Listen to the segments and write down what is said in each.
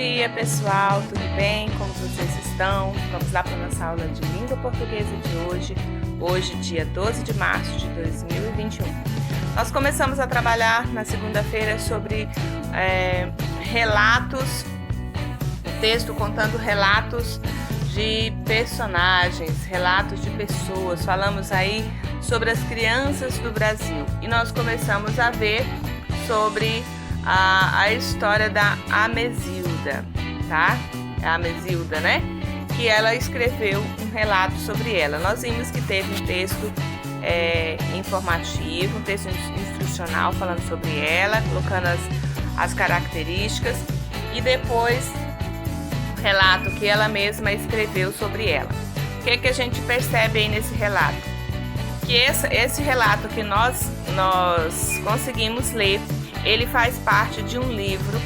dia, pessoal, tudo bem? Como vocês estão? Vamos lá para a nossa aula de língua portuguesa de hoje, dia 12 de março de 2021. Nós começamos a trabalhar na segunda-feira sobre relatos, o texto contando relatos de personagens, relatos de pessoas. Falamos aí sobre as crianças do Brasil e nós começamos a ver sobre a história da Amezilda, tá? A Amezilda, né? Que ela escreveu um relato sobre ela. Nós vimos que teve um texto informativo, um texto instrucional falando sobre ela, colocando as características, e depois o relato que ela mesma escreveu sobre ela. O que a gente percebe aí nesse relato? Que esse relato que nós conseguimos ler, ele faz parte de um livro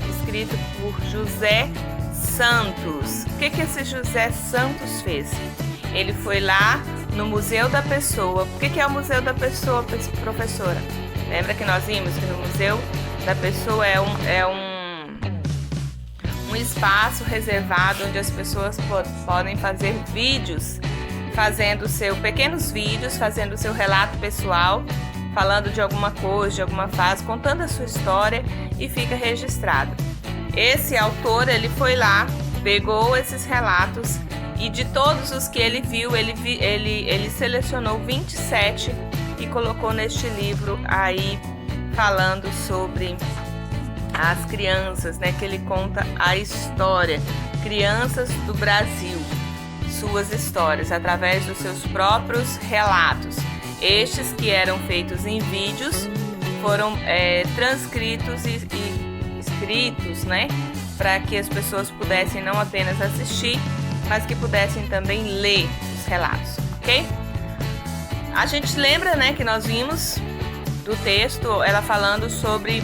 escrito por José Santos. O que esse José Santos fez? Ele foi lá no Museu da Pessoa. O que é o Museu da Pessoa, professora? Lembra que nós vimos que no Museu da Pessoa é um espaço reservado onde as pessoas podem fazer vídeos, pequenos vídeos, fazendo o seu relato pessoal, falando de alguma coisa, de alguma fase, contando a sua história, e fica registrado. Esse autor, ele foi lá, pegou esses relatos e de todos os que ele viu, ele selecionou 27 e colocou neste livro aí, falando sobre as crianças, né, que ele conta a história, crianças do Brasil, suas histórias, através dos seus próprios relatos. Estes que eram feitos em vídeos foram transcritos e escritos, né, para que as pessoas pudessem não apenas assistir, mas que pudessem também ler os relatos, ok? A gente lembra, né, que nós vimos do texto ela falando sobre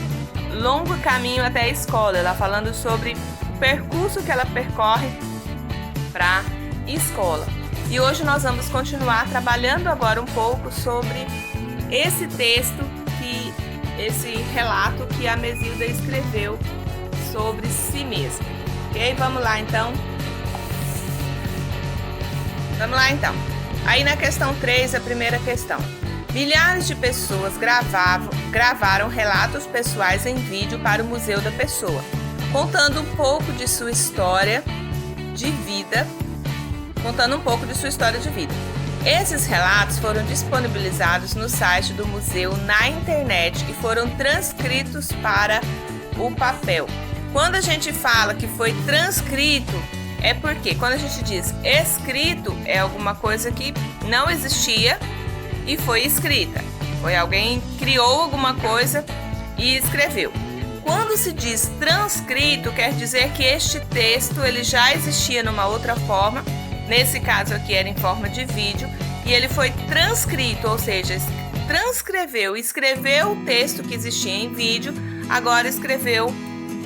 longo caminho até a escola, ela falando sobre o percurso que ela percorre para a escola. E hoje nós vamos continuar trabalhando agora um pouco sobre esse texto, esse relato que a Amezilda escreveu sobre si mesma. Ok? Vamos lá então. Aí na questão 3, a primeira questão. Milhares de pessoas gravaram relatos pessoais em vídeo para o Museu da Pessoa, contando um pouco de sua história de vida. Esses relatos foram disponibilizados no site do museu na internet e foram transcritos para o papel. Quando a gente fala que foi transcrito, é porque quando a gente diz escrito, é alguma coisa que não existia e foi escrita. Foi alguém que criou alguma coisa e escreveu. Quando se diz transcrito, quer dizer que este texto ele já existia numa outra forma. Nesse caso aqui era em forma de vídeo e ele foi transcrito, ou seja, escreveu o texto que existia em vídeo, agora escreveu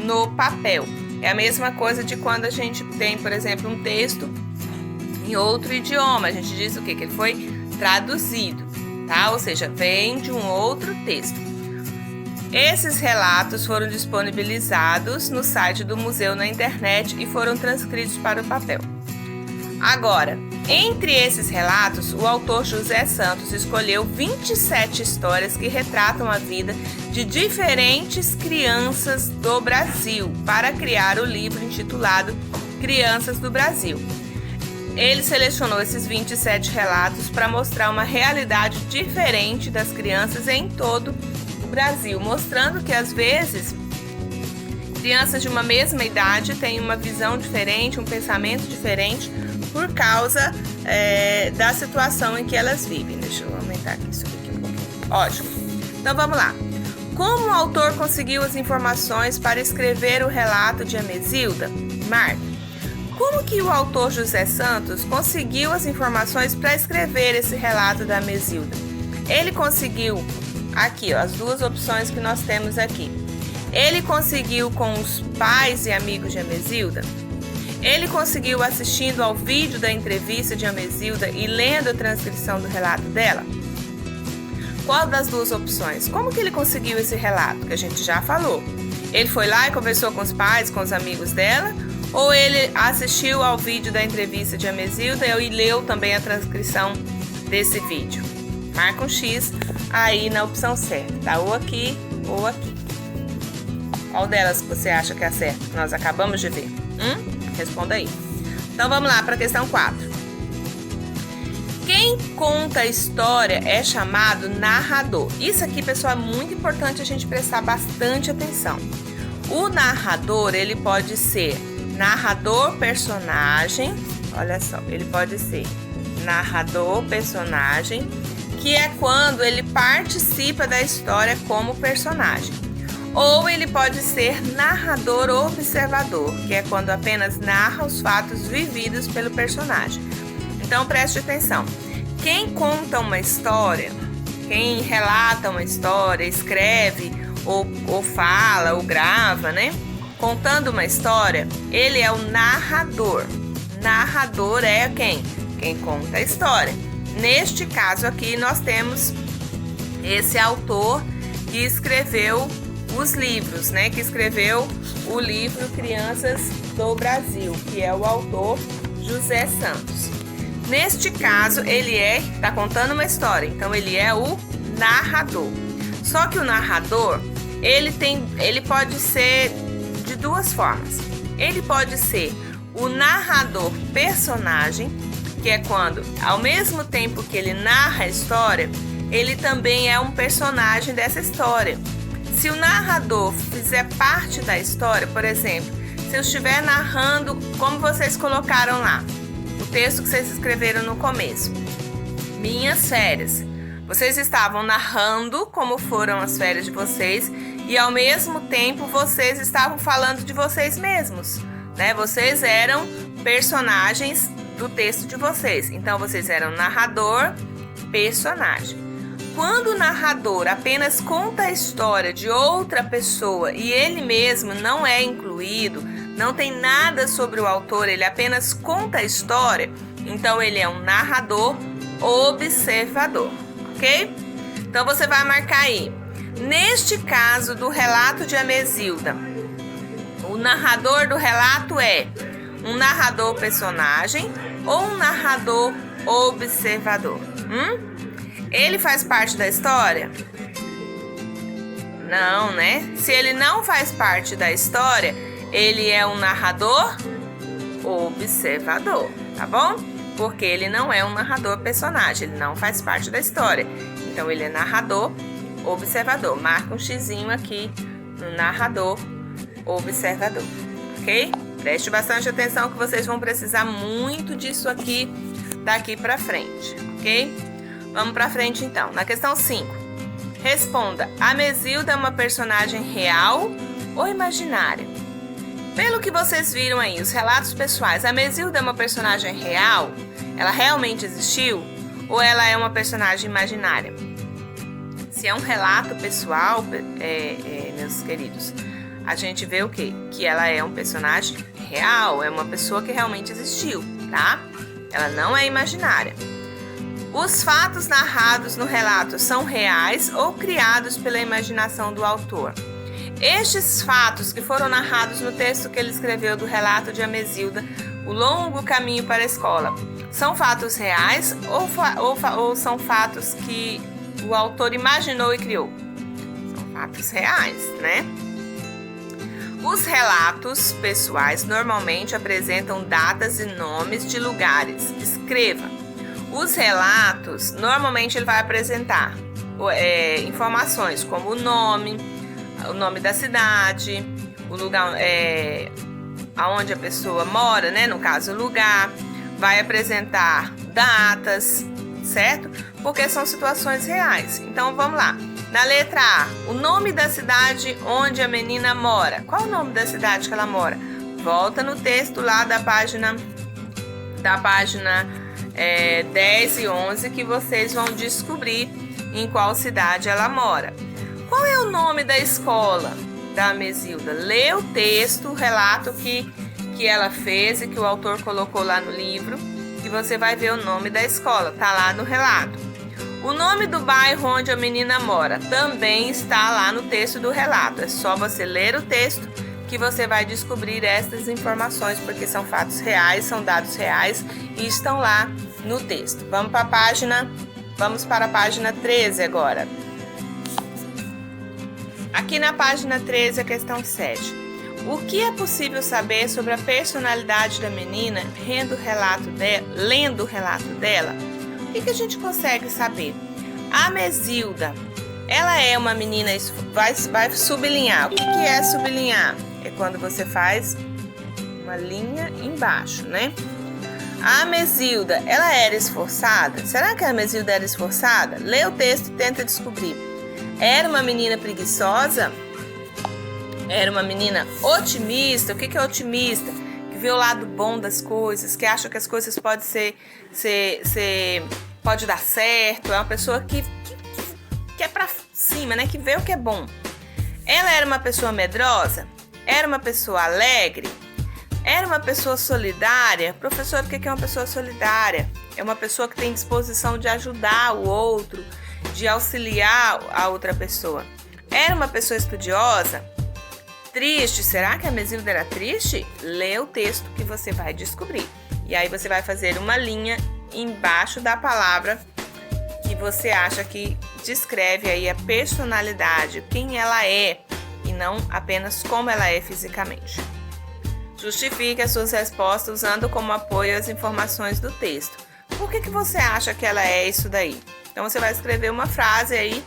no papel. É a mesma coisa de quando a gente tem, por exemplo, um texto em outro idioma. A gente diz o quê? Que ele foi traduzido, tá? Ou seja, vem de um outro texto. Esses relatos foram disponibilizados no site do museu na internet e foram transcritos para o papel. Agora, entre esses relatos, o autor José Santos escolheu 27 histórias que retratam a vida de diferentes crianças do Brasil para criar o livro intitulado Crianças do Brasil. Ele selecionou esses 27 relatos para mostrar uma realidade diferente das crianças em todo o Brasil, mostrando que às vezes crianças de uma mesma idade têm uma visão diferente, um pensamento diferente, por causa da situação em que elas vivem. Deixa eu aumentar aqui isso aqui um pouquinho. Ótimo. Então vamos lá. Como o autor conseguiu as informações para escrever o relato de Amezilda? Marta, como que o autor José Santos conseguiu as informações para escrever esse relato da Amezilda? Ele conseguiu, aqui ó, as duas opções que nós temos aqui. Ele conseguiu com os pais e amigos de Amezilda? Ele conseguiu assistindo ao vídeo da entrevista de Amezilda e lendo a transcrição do relato dela? Qual das duas opções? Como que ele conseguiu esse relato? Que a gente já falou. Ele foi lá e conversou com os pais, com os amigos dela? Ou ele assistiu ao vídeo da entrevista de Amezilda e leu também a transcrição desse vídeo? Marca um X aí na opção certa, tá? Ou aqui ou aqui. Qual delas você acha que é a certa? Nós acabamos de ver. Responda aí. Então vamos lá para a questão 4. Quem conta a história é chamado narrador. Isso aqui, pessoal, é muito importante a gente prestar bastante atenção. O narrador, ele pode ser narrador personagem. Olha só, ele pode ser narrador personagem, que é quando ele participa da história como personagem. Ou ele pode ser narrador observador, que é quando apenas narra os fatos vividos pelo personagem. Então preste atenção. Quem conta uma história, quem relata uma história, escreve ou fala ou grava, né? Contando uma história, ele é o narrador. Narrador é quem? Quem conta a história. Neste caso aqui nós temos esse autor que escreveu os livros, né? Que escreveu o livro Crianças do Brasil, que é o autor José Santos. Neste caso, ele está contando uma história, então ele é o narrador. Só que o narrador, ele pode ser de duas formas. Ele pode ser o narrador personagem, que é quando, ao mesmo tempo que ele narra a história, ele também é um personagem dessa história. Se o narrador fizer parte da história, por exemplo, se eu estiver narrando como vocês colocaram lá, o texto que vocês escreveram no começo, minhas férias, vocês estavam narrando como foram as férias de vocês e ao mesmo tempo vocês estavam falando de vocês mesmos, né? Vocês eram personagens do texto de vocês, então vocês eram narrador, personagem. Quando o narrador apenas conta a história de outra pessoa e ele mesmo não é incluído, não tem nada sobre o autor, ele apenas conta a história, então ele é um narrador observador, ok? Então você vai marcar aí. Neste caso do relato de Amezilda, o narrador do relato é um narrador personagem ou um narrador observador? Ele faz parte da história? Não, né? Se ele não faz parte da história, ele é um narrador observador, tá bom? Porque ele não é um narrador personagem, ele não faz parte da história. Então, ele é narrador observador. Marca um xizinho aqui no narrador observador, ok? Preste bastante atenção que vocês vão precisar muito disso aqui daqui pra frente, ok? Vamos pra frente então. Na questão 5, responda: Amezilda é uma personagem real ou imaginária? Pelo que vocês viram aí, os relatos pessoais, Amezilda é uma personagem real? Ela realmente existiu? Ou ela é uma personagem imaginária? Se é um relato pessoal, meus queridos, a gente vê o quê? Que ela é um personagem real, é uma pessoa que realmente existiu, tá? Ela não é imaginária. Os fatos narrados no relato são reais ou criados pela imaginação do autor? Estes fatos que foram narrados no texto que ele escreveu do relato de Amezilda, O Longo Caminho para a Escola, são fatos reais ou são fatos que o autor imaginou e criou? São fatos reais, né? Os relatos pessoais normalmente apresentam datas e nomes de lugares. Escreva. Os relatos, normalmente ele vai apresentar informações como o nome da cidade, o lugar aonde a pessoa mora, né? No caso, o lugar. Vai apresentar datas, certo? Porque são situações reais. Então, vamos lá. Na letra A, o nome da cidade onde a menina mora. Qual o nome da cidade que ela mora? Volta no texto lá da página 10 e 11 que vocês vão descobrir em qual cidade ela mora. Qual é o nome da escola da Amezilda? Lê o texto, o relato que ela fez e que o autor colocou lá no livro, que você vai ver o nome da escola, tá lá no relato. O nome do bairro onde a menina mora também está lá no texto do relato. É só você ler o texto que você vai descobrir estas informações, porque são fatos reais, são dados reais e estão lá no texto. Vamos para a página 13 agora. Aqui na página 13, a questão 7. O que é possível saber sobre a personalidade da menina lendo o relato dela? O que a gente consegue saber? A Mesilda, ela é uma menina, vai sublinhar. O que é sublinhar? É quando você faz uma linha embaixo, né? A Mesilda, ela era esforçada? Será que a Mesilda era esforçada? Lê o texto e tenta descobrir. Era uma menina preguiçosa? Era uma menina otimista? O que é otimista? Que vê o lado bom das coisas, que acha que as coisas podem pode dar certo. É uma pessoa que é pra cima, né? Que vê o que é bom. Ela era uma pessoa medrosa? Era uma pessoa alegre? Era uma pessoa solidária? Professor, o que é uma pessoa solidária? É uma pessoa que tem disposição de ajudar o outro, de auxiliar a outra pessoa. Era uma pessoa estudiosa? Triste? Será que a Mesilda era triste? Lê o texto que você vai descobrir. E aí você vai fazer uma linha embaixo da palavra que você acha que descreve aí a personalidade, quem ela é, e não apenas como ela é fisicamente. Justifique as suas respostas usando como apoio as informações do texto. Por que você acha que ela é isso daí? Então você vai escrever uma frase aí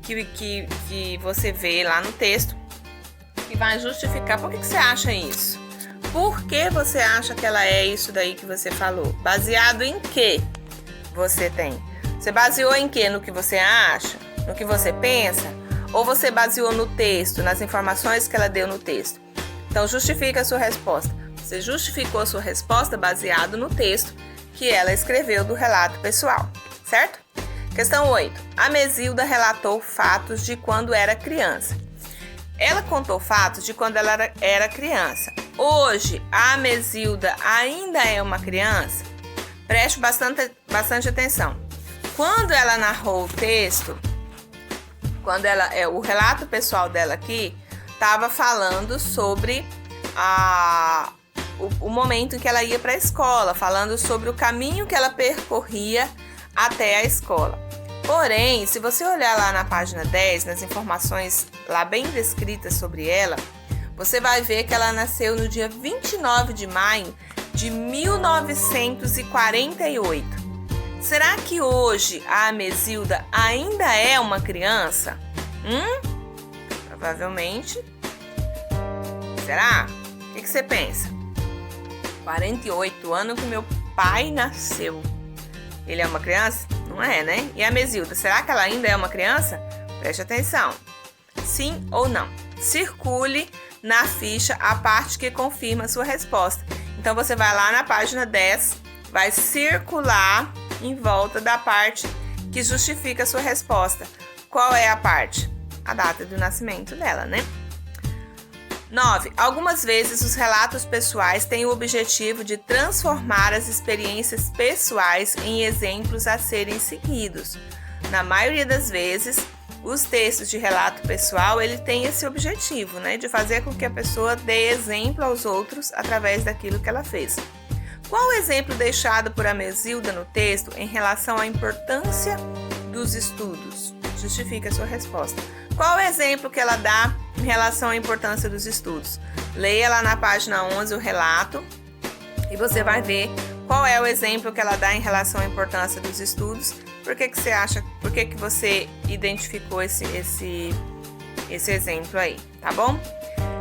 que você vê lá no texto e vai justificar por que você acha isso. Por que você acha que ela é isso daí que você falou? Baseado em que você tem? Você baseou em quê? No que você acha? No que você pensa? Ou você baseou no texto, nas informações que ela deu no texto? Então justifica a sua resposta. Você justificou a sua resposta baseado no texto que ela escreveu do relato pessoal, certo? Questão 8. A Mesilda relatou fatos de quando era criança. Ela contou fatos de quando ela era criança. Hoje, a Mesilda ainda é uma criança? Preste bastante atenção. Quando ela narrou o texto, o relato pessoal dela aqui estava falando sobre o momento em que ela ia para a escola, falando sobre o caminho que ela percorria até a escola. Porém, se você olhar lá na página 10, nas informações lá bem descritas sobre ela, você vai ver que ela nasceu no dia 29 de maio de 1948. Será que hoje a Mesilda ainda é uma criança? Provavelmente. Será? O que você pensa? 48 anos que meu pai nasceu. Ele é uma criança? Não é, né? E a Mesilda, será que ela ainda é uma criança? Preste atenção. Sim ou não? Circule na ficha a parte que confirma a sua resposta. Então, você vai lá na página 10, vai circular em volta da parte que justifica a sua resposta. Qual é a parte? A data do nascimento dela, né? 9. Algumas vezes os relatos pessoais têm o objetivo de transformar as experiências pessoais em exemplos a serem seguidos. Na maioria das vezes, os textos de relato pessoal, ele tem esse objetivo, né, de fazer com que a pessoa dê exemplo aos outros através daquilo que ela fez. Qual o exemplo deixado por a Mesilda no texto em relação à importância dos estudos? Justifique a sua resposta. Qual o exemplo que ela dá em relação à importância dos estudos? Leia lá na página 11 o relato e você vai ver qual é o exemplo que ela dá em relação à importância dos estudos. Por que você acha, por que você identificou esse exemplo aí, tá bom?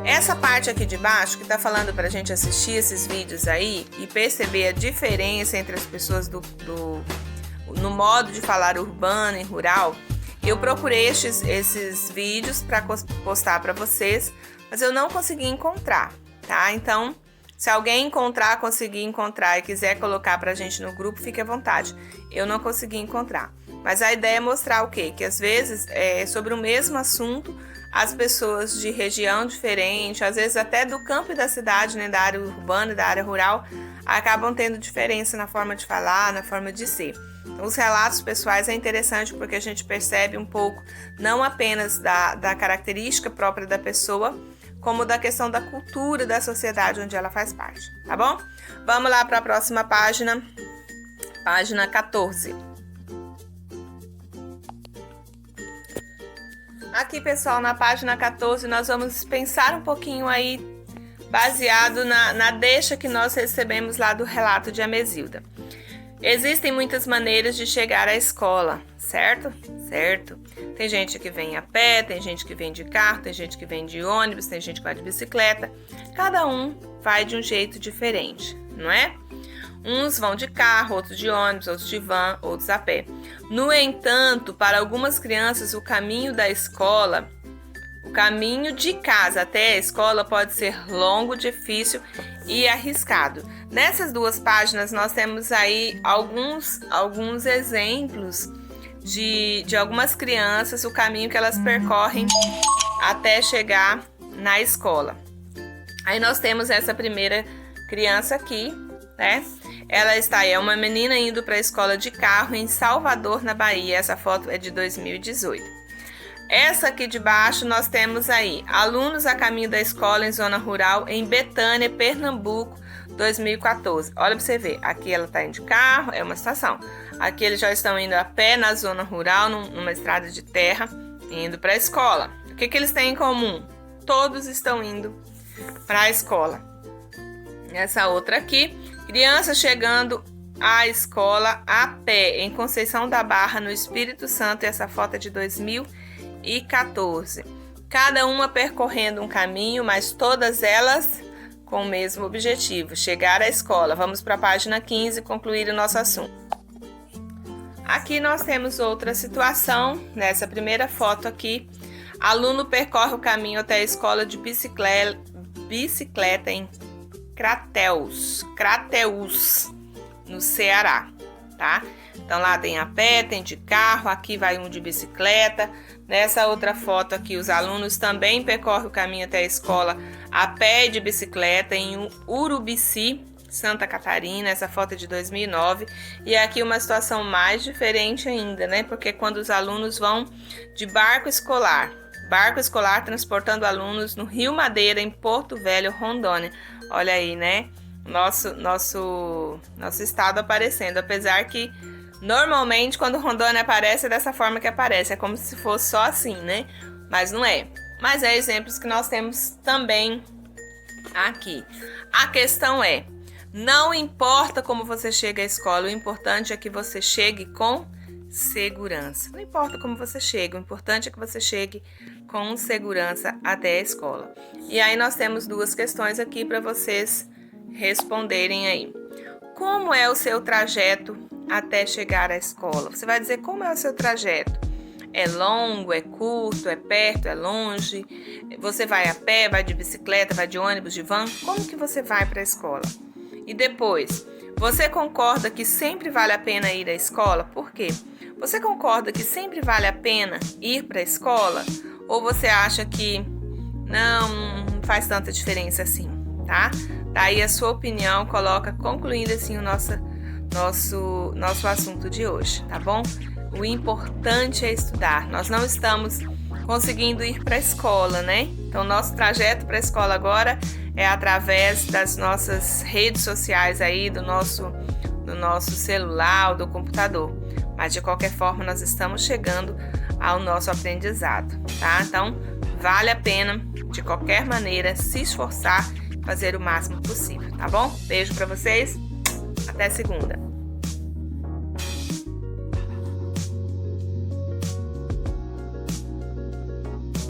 Essa parte aqui de baixo que tá falando pra gente assistir esses vídeos aí e perceber a diferença entre as pessoas no modo de falar urbano e rural, eu procurei esses vídeos para postar para vocês, mas eu não consegui encontrar, tá? Então, se alguém conseguir encontrar e quiser colocar pra gente no grupo, fique à vontade. Eu não consegui encontrar. Mas a ideia é mostrar o quê? Que às vezes, sobre o mesmo assunto, as pessoas de região diferente, às vezes até do campo e da cidade, né, da área urbana e da área rural, acabam tendo diferença na forma de falar, na forma de ser. Então, os relatos pessoais é interessante porque a gente percebe um pouco, não apenas da característica própria da pessoa, como da questão da cultura da sociedade onde ela faz parte, tá bom? Vamos lá para a próxima página, página 14. Aqui, pessoal, na página 14, nós vamos pensar um pouquinho aí, baseado na deixa que nós recebemos lá do relato de Amezilda. Existem muitas maneiras de chegar à escola, certo? Certo. Tem gente que vem a pé, tem gente que vem de carro, tem gente que vem de ônibus, tem gente que vai de bicicleta. Cada um vai de um jeito diferente, não é? Uns vão de carro, outros de ônibus, outros de van, outros a pé. No entanto, para algumas crianças, o caminho da escola, o caminho de casa até a escola pode ser longo, difícil e arriscado. Nessas duas páginas, nós temos aí alguns exemplos de algumas crianças, o caminho que elas percorrem até chegar na escola. Aí nós temos essa primeira criança aqui, né? Ela está aí, é uma menina indo para a escola de carro em Salvador, na Bahia. Essa foto é de 2018. Essa aqui de baixo nós temos aí, alunos a caminho da escola em zona rural em Betânia, Pernambuco, 2014. Olha para você ver, aqui ela está indo de carro, é uma estação. Aqui eles já estão indo a pé na zona rural, numa estrada de terra, indo para a escola. O que eles têm em comum? Todos estão indo para a escola. Essa outra aqui, criança chegando à escola a pé em Conceição da Barra, no Espírito Santo. Essa foto é de 2014. Cada uma percorrendo um caminho, mas todas elas com o mesmo objetivo, chegar à escola. Vamos para a página 15 concluir o nosso assunto. Aqui nós temos outra situação, nessa primeira foto aqui. Aluno percorre o caminho até a escola de bicicleta em Crateús, no Ceará, tá? Então lá tem a pé, tem de carro, aqui vai um de bicicleta. Nessa outra foto aqui, os alunos também percorrem o caminho até a escola a pé e de bicicleta em Urubici, Santa Catarina. Essa foto é de 2009. E aqui uma situação mais diferente ainda, né? Porque quando os alunos vão de barco escolar transportando alunos no Rio Madeira, em Porto Velho, Rondônia. Olha aí, né? Nosso estado aparecendo, apesar que normalmente quando Rondônia aparece é dessa forma que aparece, é como se fosse só assim, né? Mas não é. Mas é exemplos que nós temos também aqui. A questão é, não importa como você chega à escola, o importante é que você chegue com segurança. Não importa como você chega, o importante é que você chegue com segurança até a escola. E aí nós temos duas questões aqui para vocês responderem aí. Como é o seu trajeto até chegar à escola? Você vai dizer como é o seu trajeto. É longo, é curto, é perto, é longe? Você vai a pé, vai de bicicleta, vai de ônibus, de van? Como que você vai para a escola? E depois, você concorda que sempre vale a pena ir à escola? Por quê? Você concorda que sempre vale a pena ir para a escola? Ou você acha que não faz tanta diferença assim, tá? Daí a sua opinião, coloca concluindo assim o nosso assunto de hoje, tá bom? O importante é estudar. Nós não estamos conseguindo ir para a escola, né? Então, nosso trajeto para a escola agora é através das nossas redes sociais aí, do nosso celular, do computador. Mas, de qualquer forma, nós estamos chegando ao nosso aprendizado, tá? Então, vale a pena, de qualquer maneira, se esforçar, fazer o máximo possível, tá bom? Beijo para vocês, até segunda.